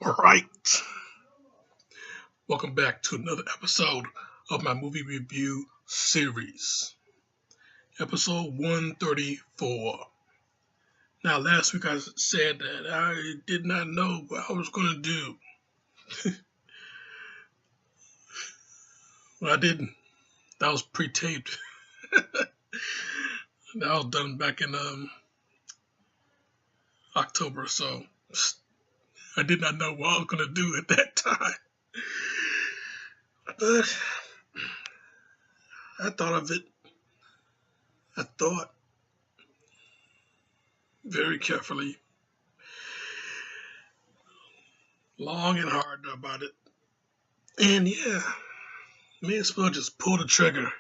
All right, welcome back to another episode of my movie review series, episode 134. Now, last week I said that I did not know what I was going to do. Well, I didn't. That was pre-taped. That was done back in October, so I did not know what I was going to do at that time. But I thought of it. I thought very carefully, long and hard about it. And yeah, may as well just pull the trigger.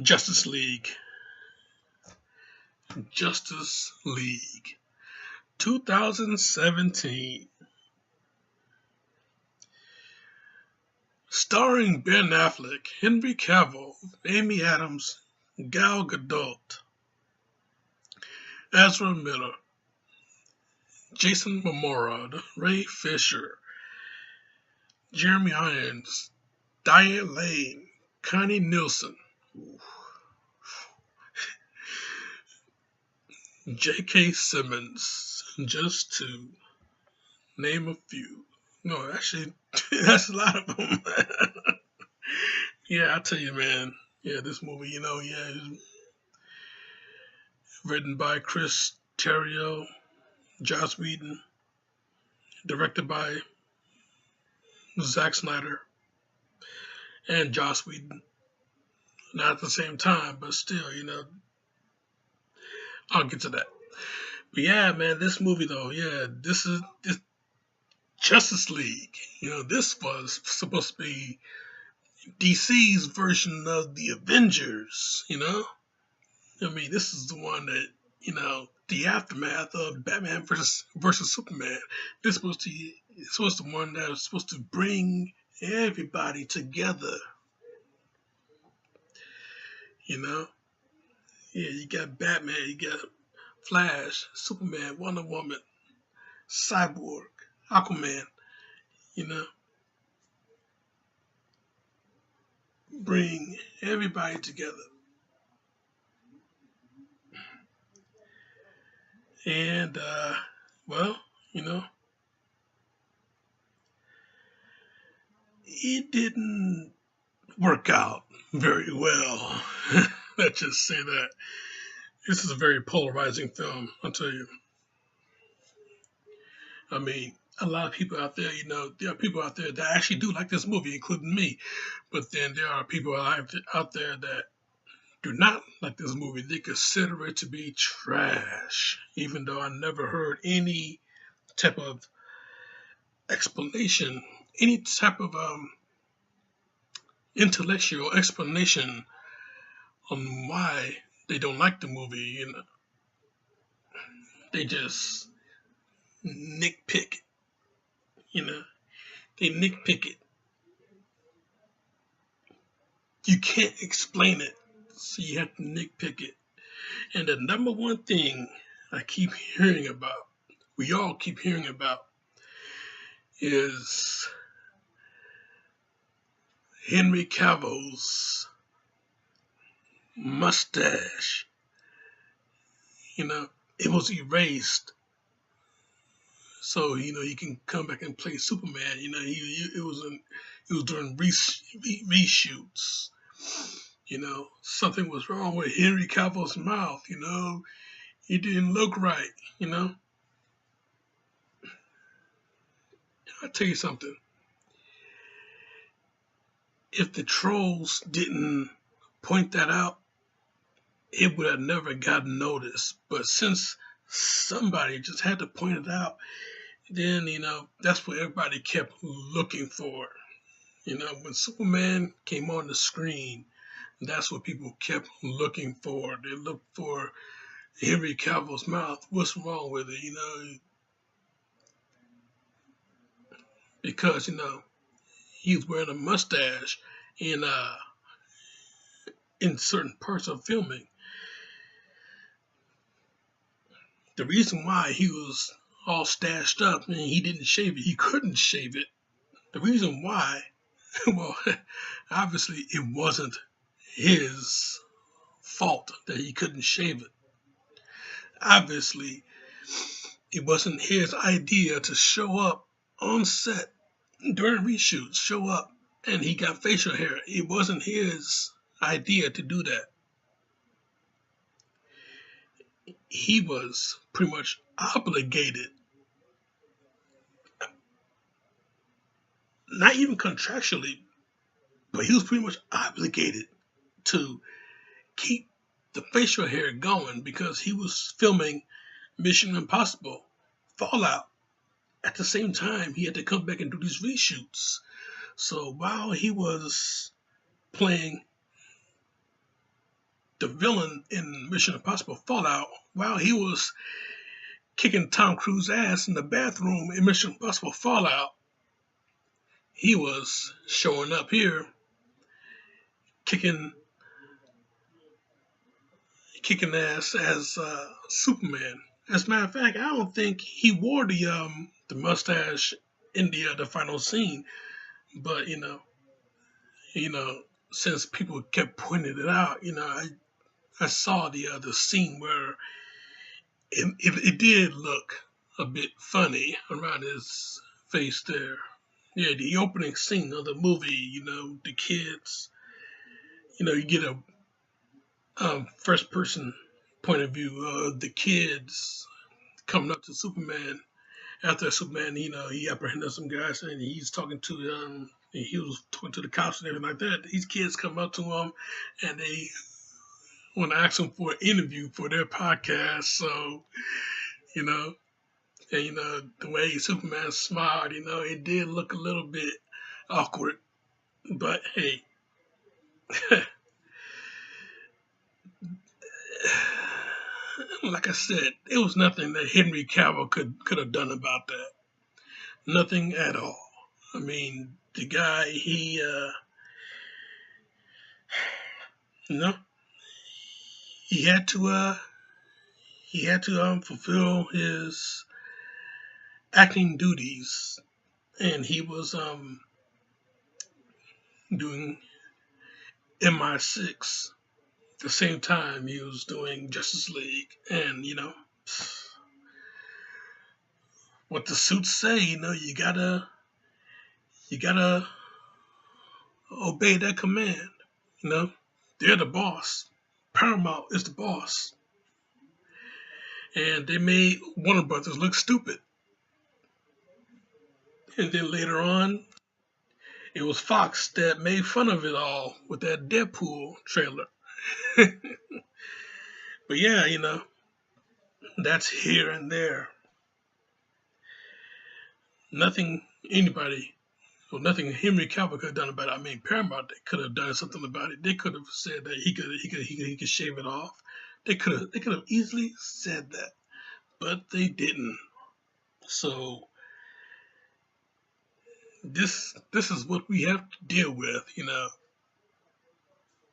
Justice League. Justice League 2017. Starring Ben Affleck, Henry Cavill, Amy Adams, Gal Gadot, Ezra Miller, Jason Momoa, Ray Fisher, Jeremy Irons, Diane Lane, Connie Nielsen, J.K. Simmons, just to name a few. No, actually, that's a lot of them. Yeah, I tell you, man. Yeah, this movie, it's written by Chris Terrio, Joss Whedon, directed by Zack Snyder and Joss Whedon. Not at the same time, but still, I'll get to that. But yeah, man, this movie though, this Justice League. This was supposed to be DC's version of the Avengers. This is the one that the aftermath of Batman versus Superman. This was the one that was supposed to bring everybody together. Yeah, you got Batman, you got Flash, Superman, Wonder Woman, Cyborg, Aquaman. You know, bring everybody together. And well, it didn't work out very well. Let's just say that. This is a very polarizing film, I'll tell you. I mean, a lot of people out there, there are people out there that actually do like this movie, including me. But then there are people out there that do not like this movie. They consider it to be trash, even though I never heard any type of explanation, any type of intellectual explanation on why they don't like the movie. They just nitpick it. They nitpick it. You can't explain it, so you have to nitpick it. And the number one thing I keep hearing about, we all keep hearing about, is Henry Cavill's mustache. It was erased. So, he can come back and play Superman. It was during reshoots. Something was wrong with Henry Cavill's mouth. It didn't look right. I'll tell you something. If the trolls didn't point that out, it would have never gotten noticed. But since somebody just had to point it out, then, that's what everybody kept looking for. When Superman came on the screen, that's what people kept looking for. They looked for Henry Cavill's mouth. What's wrong with it, Because, he's wearing a mustache in certain parts of filming. The reason why he was all stashed up, and he didn't shave it. He couldn't shave it. The reason why, well, obviously it wasn't his fault that he couldn't shave it. Obviously, it wasn't his idea to show up on set during reshoots, show up, and he got facial hair. It wasn't his idea to do that. He was pretty much obligated, not even contractually, but he was pretty much obligated to keep the facial hair going because he was filming Mission Impossible Fallout. At the same time, he had to come back and do these reshoots. So while he was playing the villain in Mission Impossible Fallout, while he was kicking Tom Cruise's ass in the bathroom in Mission Impossible Fallout, he was showing up here kicking ass as Superman. As a matter of fact, I don't think he wore the mustache in the final scene, but you know, since people kept pointing it out, I saw the scene where it did look a bit funny around his face there. Yeah, the opening scene of the movie, the kids, you get a first person point of view of the kids coming up to Superman after Superman, he apprehended some guys and he's talking to he was talking to the cops and everything like that. These kids come up to him and they want to ask him for an interview for their podcast. So, and the way Superman smiled, it did look a little bit awkward. But hey, like I said, it was nothing that Henry Cavill could have done about that. Nothing at all. I mean, the guy, he he had to fulfill his acting duties, and he was doing MI6 at the same time he was doing Justice League, and what the suits say, you gotta obey that command. They're the boss. Paramount is the boss, and they made Warner Brothers look stupid. And then later on, it was Fox that made fun of it all with that Deadpool trailer. But yeah, that's here and there. Nothing nothing Henry Cavill could have done about it. I mean, Paramount, they could have done something about it. They could have said that he could shave it off. They could have easily said that, but they didn't. So this is what we have to deal with.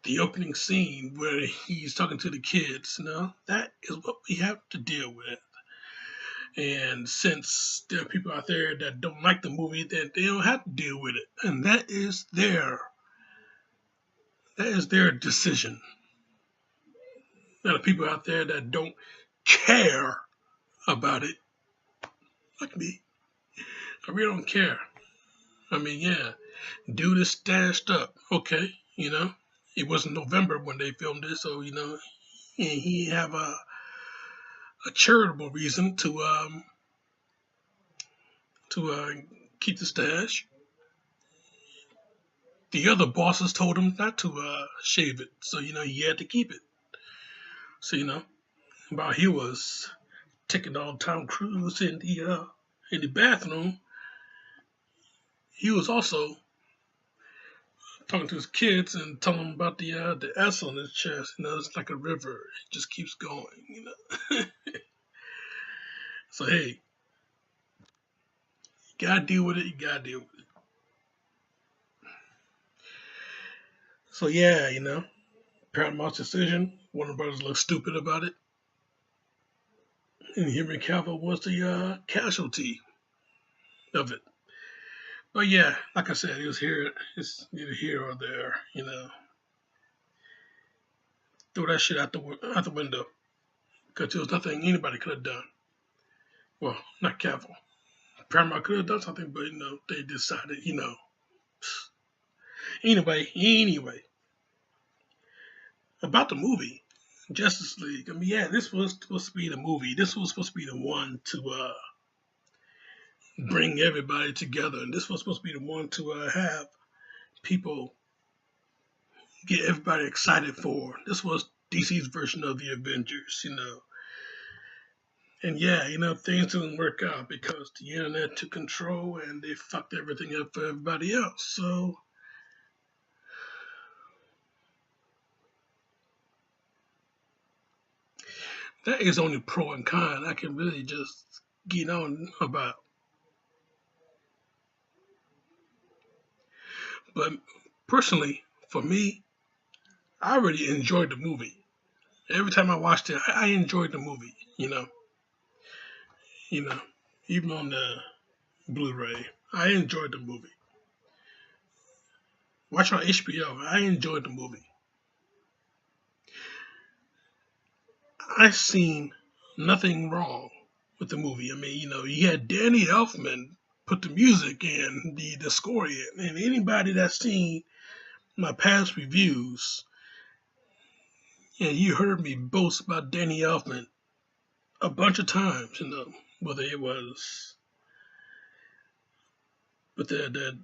The opening scene where he's talking to the kids. That is what we have to deal with. And since there are people out there that don't like the movie, then they don't have to deal with it. And that is their decision. There are people out there that don't care about it, like me. I really don't care. I mean, yeah, dude is stashed up. Okay, it was November when they filmed it, so he have a charitable reason to keep the stash. The other bosses told him not to shave it, so he had to keep it. So while he was taking on Tom Cruise in the bathroom, he was also talking to his kids and telling them about the S on his chest. It's like a river; it just keeps going. So hey, you gotta deal with it. You gotta deal with it. So yeah, Paramount's decision. Warner Brothers look stupid about it. and Henry Cavill was the casualty of it. But yeah, like I said, it's neither here or there. Throw that shit out the window because there was nothing anybody could have done. Well, not Cavill. Paramount could have done something, but they decided. Anyway, about the movie, Justice League. I mean, yeah, this was supposed to be the movie. This was supposed to be the one to bring everybody together, and this was supposed to be the one to have people get everybody excited for. This was DC's version of the Avengers. And yeah, things didn't work out because the internet took control and they fucked everything up for everybody else. So that is only pro and con I can really just get on about. But personally, for me, I really enjoyed the movie. Every time I watched it, I enjoyed the movie. You know, even on the Blu-ray, I enjoyed the movie. Watch on HBO, I enjoyed the movie. I seen nothing wrong with the movie. I mean, you had Danny Elfman put the music and the score in, and anybody that's seen my past reviews, you heard me boast about Danny Elfman a bunch of times. Whether it was with the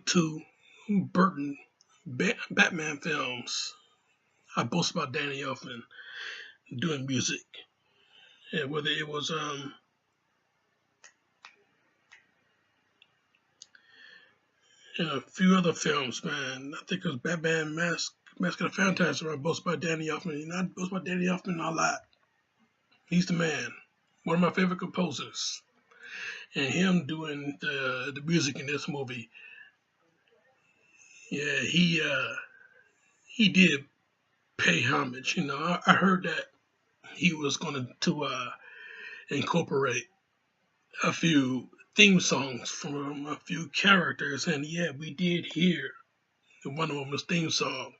two Burton Batman films, I boast about Danny Elfman doing music, and whether it was a few other films, man. I think it was Batman Mask of the Phantasm. I boast about Danny Elfman. I boast about Danny Elfman a lot. He's the man. One of my favorite composers. And him doing the music in this movie, yeah, he did pay homage. I heard that he was going to incorporate a few theme songs from a few characters, and yeah, we did hear one of them was theme song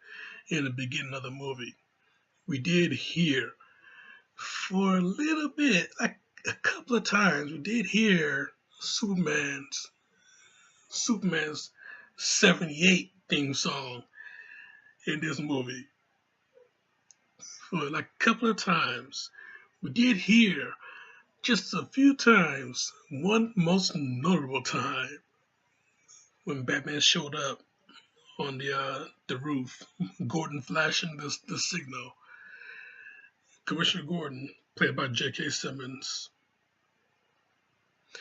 in the beginning of the movie. We did hear for a little bit, like a couple of times, we did hear Superman's 78 theme song in this movie. For like a couple of times, we did hear just a few times, one most notable time when Batman showed up on the roof, Gordon flashing the signal. Commissioner Gordon, played by J.K. Simmons,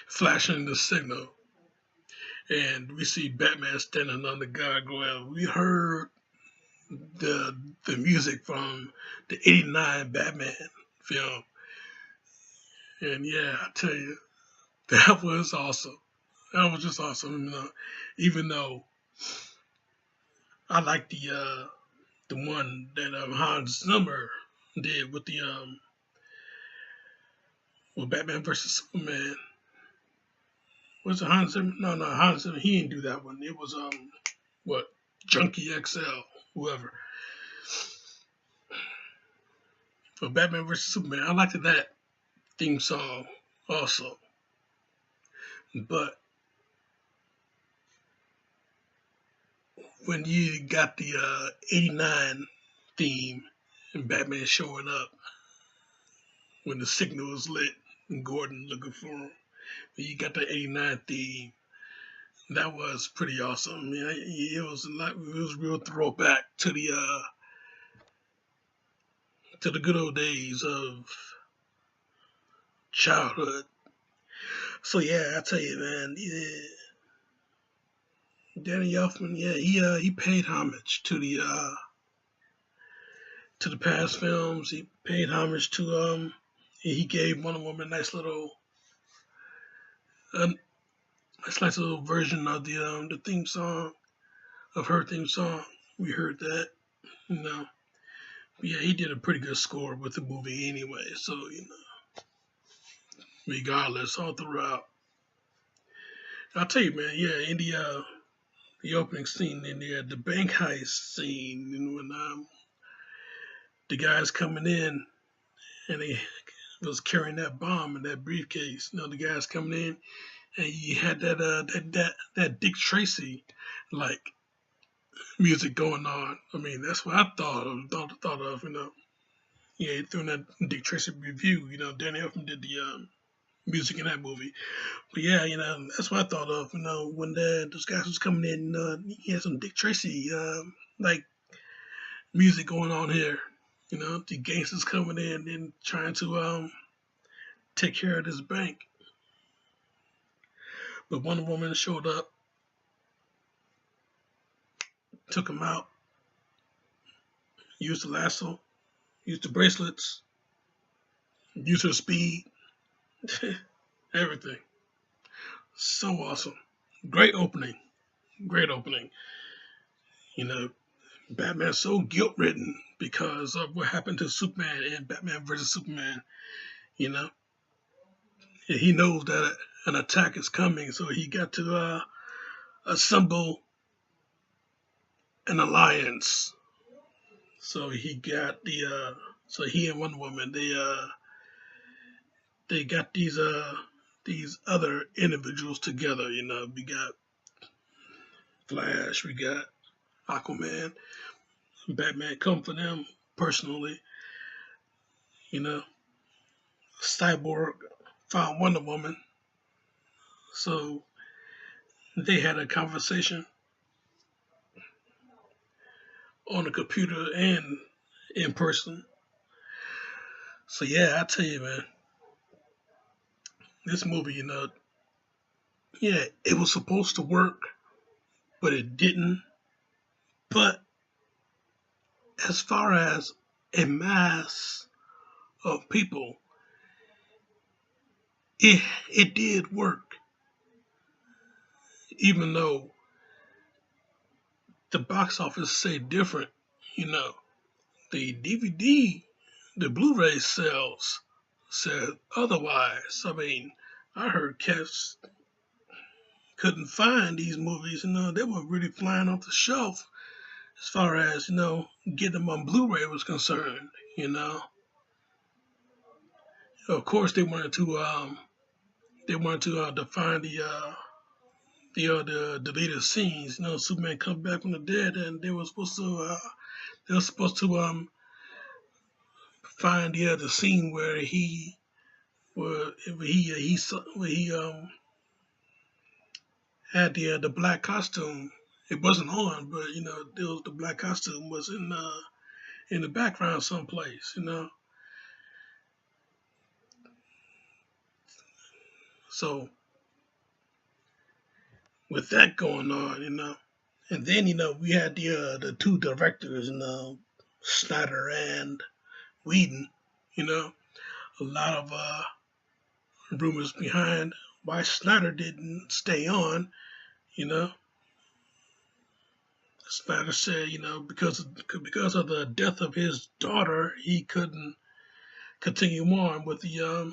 flashing the signal. And we see Batman standing on the gargoyle. We heard the music from the '89 Batman film. And yeah, I tell you, that was awesome. That was just awesome. Even though I like the one that Hans Zimmer did with with Batman versus Superman. Was it Hans Zimmer? No, Hans Zimmer. He didn't do that one. It was what, Junkie XL, whoever. For Batman versus Superman, I liked that theme song also. But when you got the '89 theme and Batman showing up when the signal was lit and Gordon looking for him, you got the '89 theme. That was pretty awesome. I mean, it was a real throwback to the good old days of childhood. So yeah, I tell you, man, yeah, Danny Elfman, yeah, he paid homage to the past films. He paid homage to he gave Wonder Woman a nice little version of the theme song, of her theme song. We heard that, But yeah, he did a pretty good score with the movie anyway. So regardless, all throughout. I'll tell you, man, yeah, in the opening scene in the bank heist scene, and when the guys coming in and they was carrying that bomb in that briefcase, the guys coming in, and you had that Dick Tracy like music going on. I mean, that's what I thought of, Yeah, through that Dick Tracy review, Danny Elfman did the music in that movie. But yeah, that's what I thought of, when those guys was coming in, he had some Dick Tracy like music going on here. The gangsters coming in and trying to take care of this bank. But Wonder Woman showed up, took him out, used the lasso, used the bracelets, used her speed, everything. So awesome. Great opening. Great opening. Batman's so guilt ridden because of what happened to Superman in Batman versus Superman. You know, and he knows that an attack is coming, so he got to assemble an alliance. So he got so he and Wonder Woman, they got these other individuals together. We got Flash, we got Aquaman, Batman come for them personally. You know, Cyborg found Wonder Woman, so they had a conversation on the computer and in person. So yeah, I tell you, man, this movie, yeah, it was supposed to work, but it didn't. But as far as a mass of people, it did work, even though the box office say different. The DVD, the Blu-ray sales said otherwise. I mean, I heard cats couldn't find these movies. They were really flying off the shelf as far as getting them on Blu-ray was concerned. Of course, they wanted to find the deleted scenes. Superman come back from the dead, and they were supposed to find the scene where he had the black costume. It wasn't on, but the black costume was in the background someplace. So with that going on, and then we had the two directors, Snyder and Whedon. A lot of rumors behind why Snyder didn't stay on. Snyder said, because of the death of his daughter, he couldn't continue on with the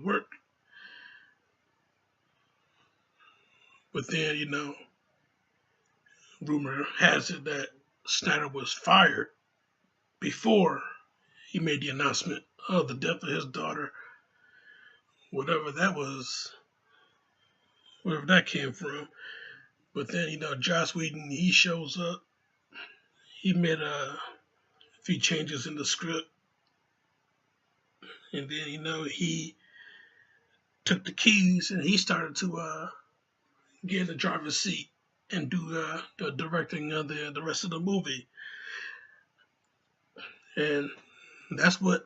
work. But then, rumor has it that Snyder was fired before he made the announcement of the death of his daughter, whatever that came from. But then, Joss Whedon, he shows up. He made a few changes in the script. And then, he took the keys and he started to get in the driver's seat and do the directing of the rest of the movie. And that's what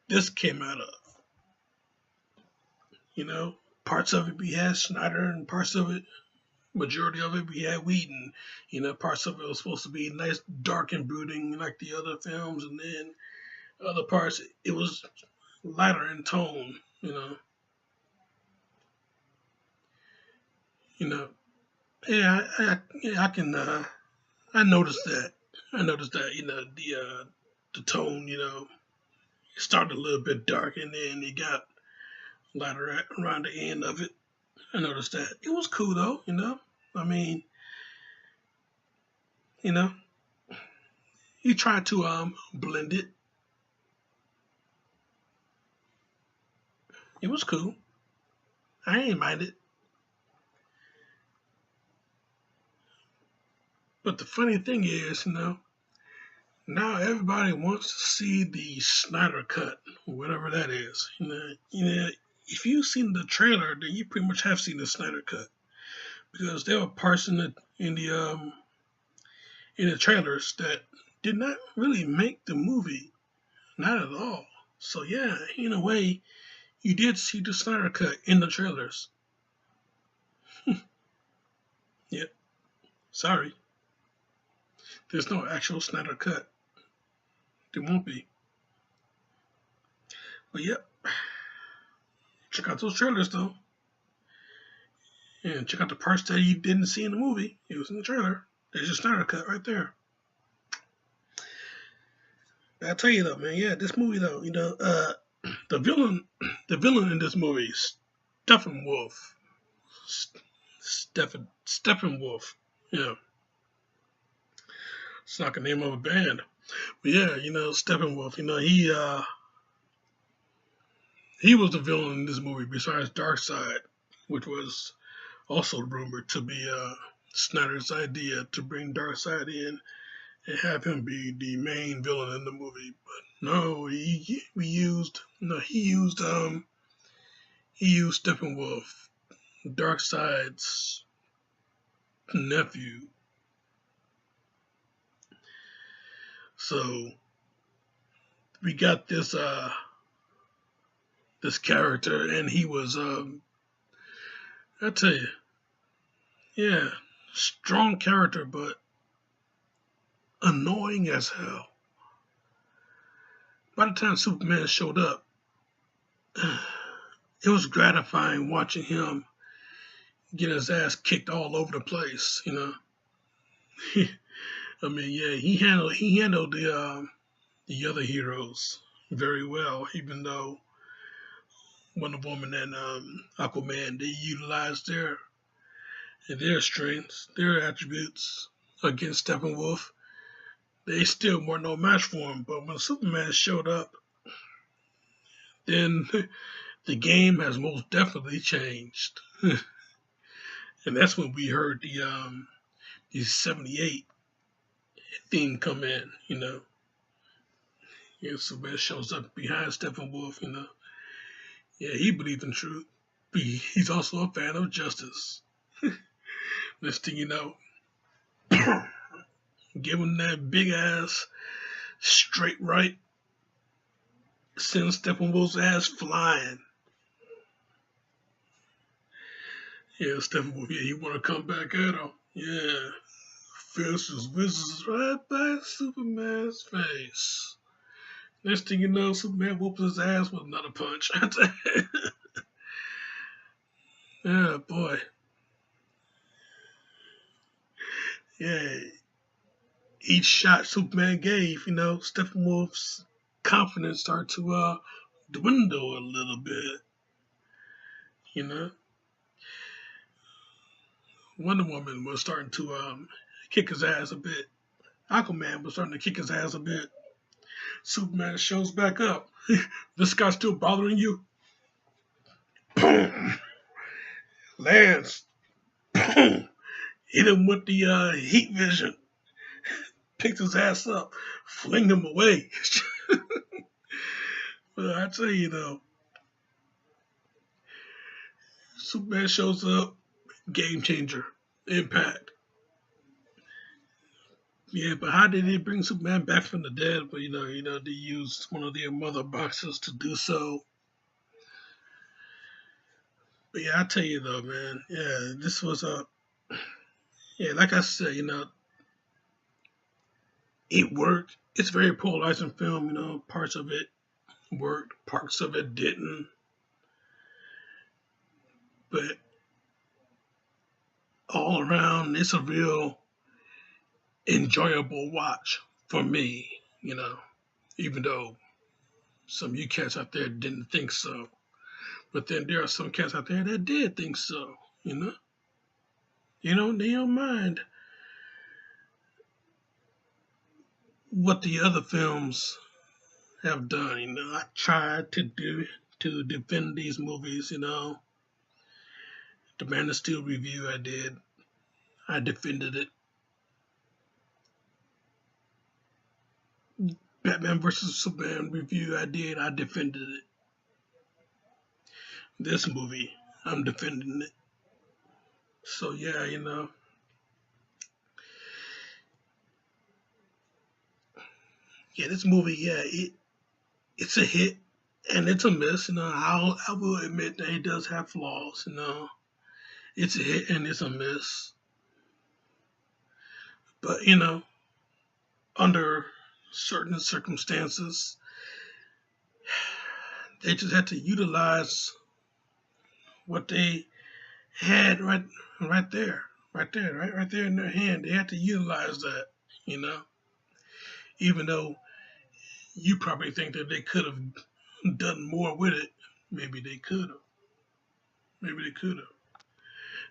this came out of. Parts of it we had Snyder, and parts of it, majority of it, we had Whedon. Parts of it was supposed to be nice, dark, and brooding like the other films, and then other parts, it was lighter in tone. Yeah, I can. I noticed that. The tone, it started a little bit dark, and then it got lighter around the end of it. I noticed that. It was cool though, you know. I mean, you know, he tried to blend it. It was cool. I ain't mind it. But the funny thing is, you know, now everybody wants to see the Snyder cut, whatever that is. If you've seen the trailer, then you pretty much have seen the Snyder cut because there were parts in the trailers that did not really make the movie, not at all. So yeah, in a way, you did see the Snyder cut in the trailers. Yep. Sorry, there's no actual Snyder cut. There won't be. But yep, check out those trailers though. And check out the parts that you didn't see in the movie. It was in the trailer. There's your Snyder cut right there. But I tell you though, man, yeah, this movie though, the villain in this movie is Steppenwolf. Steppenwolf. Yeah. It's like the name of a band. But yeah, Steppenwolf, he was the villain in this movie besides Darkseid, which was also rumored to be Snyder's idea to bring Darkseid in and have him be the main villain in the movie. But no, he used Steppenwolf, Darkseid's nephew. So we got this character, and he was I tell you, yeah, strong character, but annoying as hell. By the time Superman showed up, it was gratifying watching him get his ass kicked all over the place. I mean, yeah, he handled the other heroes very well, even though Wonder Woman and Aquaman, they utilized their strengths, their attributes against Steppenwolf. They still weren't no match for him. But when Superman showed up, then the game has most definitely changed. And that's when we heard the 78 theme come in, Yeah, Superman shows up behind Steppenwolf, Yeah, he believes in truth. But he's also a fan of justice. Next thing you know, give him that big ass straight right, send Steppenwolf's ass flying. Yeah, Steppenwolf, yeah, you want to come back at him? Yeah. Fists whizzes right by Superman's face. Next thing you know, Superman whoops his ass with another punch. Yeah, boy. Yeah. Each shot Superman gave, Steppenwolf's confidence started to dwindle a little bit. Wonder Woman was starting to kick his ass a bit. Aquaman was starting to kick his ass a bit. Superman shows back up. This guy's still bothering you? Boom. Lands. Boom. Hit him with the heat vision. Picked his ass up. Flinged him away. But I tell you though, Superman shows up. Game changer. Impact. Yeah, but how did they bring Superman back from the dead? But they used one of their mother boxes to do so. But yeah, I tell you though, man. Yeah, this was yeah, like I said, it worked. It's a very polarizing film. Parts of it worked, parts of it didn't. But all around, it's a real enjoyable watch for me. Even though Some of you cats out there didn't think so. But then there are some cats out there that did think so, you know? They don't mind what the other films have done. I tried to defend these movies, The Man of Steel review I did. I defended it. Batman vs. Superman review I did. I defended it. This movie, I'm defending it. So yeah, Yeah, this movie, yeah, it's a hit and it's a miss. I will admit that it does have flaws. It's a hit and it's a miss. But under certain circumstances, they just had to utilize what they had right there, right there in their hand. They had to utilize that, even though you probably think that they could have done more with it. Maybe they could have. Maybe they could have.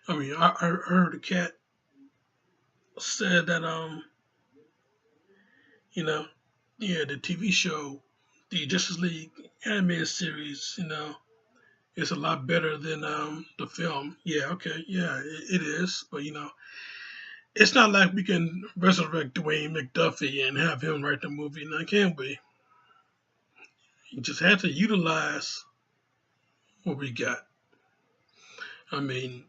I mean, I heard a cat said that yeah, the TV show, the Justice League animated series, is a lot better than the film. Yeah, okay, yeah, it is. But it's not like we can resurrect Dwayne McDuffie and have him write the movie, now can we? You just have to utilize what we got. I mean,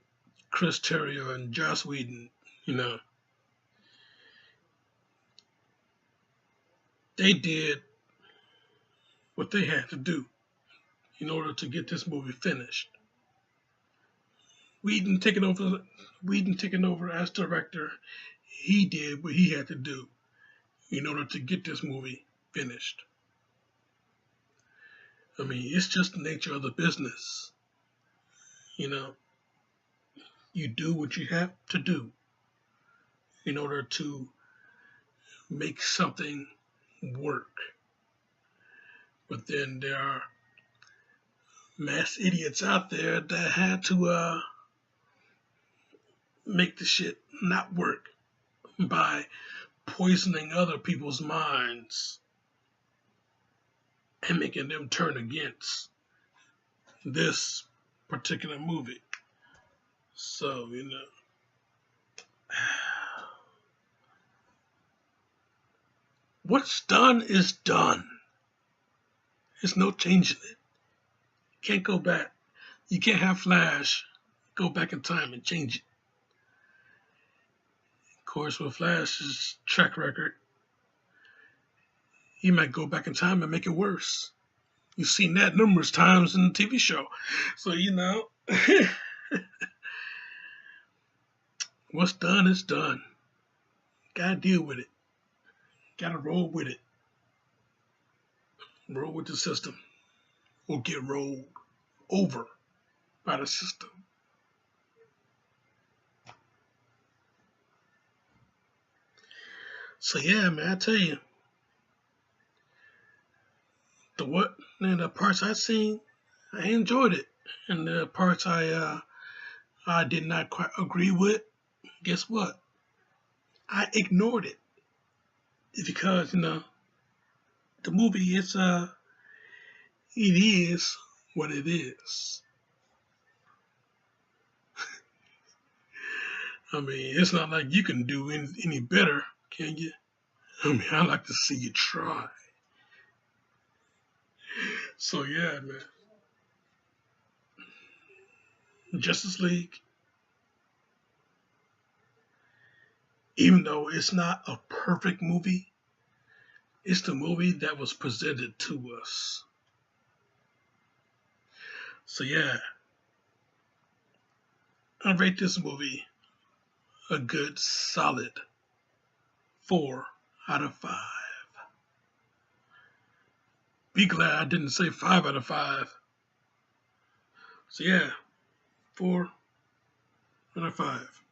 Chris Terrio and Joss Whedon, they did what they had to do in order to get this movie finished. Whedon taking over as director, he did what he had to do in order to get this movie finished. I mean, it's just the nature of the business. You do what you have to do in order to make something work. But then there are mass idiots out there that had to make the shit not work by poisoning other people's minds and making them turn against this particular movie. So, what's done is done. There's no changing it. Can't go back. You can't have Flash go back in time and change it. Of course, with Flash's track record, he might go back in time and make it worse. You've seen that numerous times in the TV show. So, what's done is done. Gotta deal with it. Gotta roll with it. Roll with the system. Or get rolled over by the system. So yeah, man, I tell you, the parts I seen, I enjoyed it, and the parts I did not quite agree with, guess what? I ignored it because the movie it is what it is. I mean, it's not like you can do any better, can you? I mean, I like to see you try. So yeah, man. Justice League, even though it's not a perfect movie, it's the movie that was presented to us. So yeah, I rate this movie a good solid 4 out of 5. Be glad I didn't say 5 out of 5. So yeah, 4 out of 5.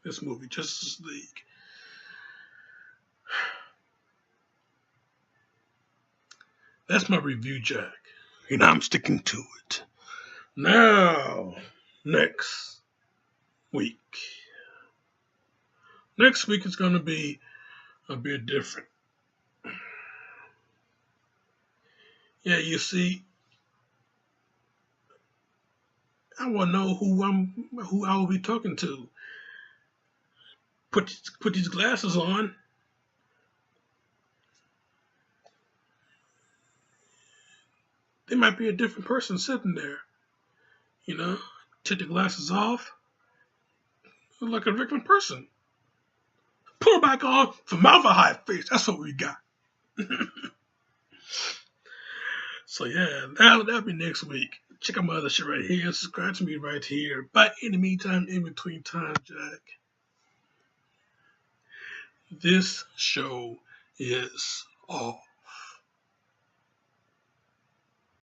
This movie, Justice League. That's my review, Jack. And I'm sticking to it. Now, next week. Next week is going to be a bit different. Yeah, you see, I want to know who I will be talking to. Put these glasses on. There might be a different person sitting there. You know, take the glasses off. Look like a regular person. Put them back on. Formaldehyde face. That's what we got. So yeah, that'll be next week. Check out my other shit right here. Subscribe to me right here. But in the meantime, in between time, Jack, this show is all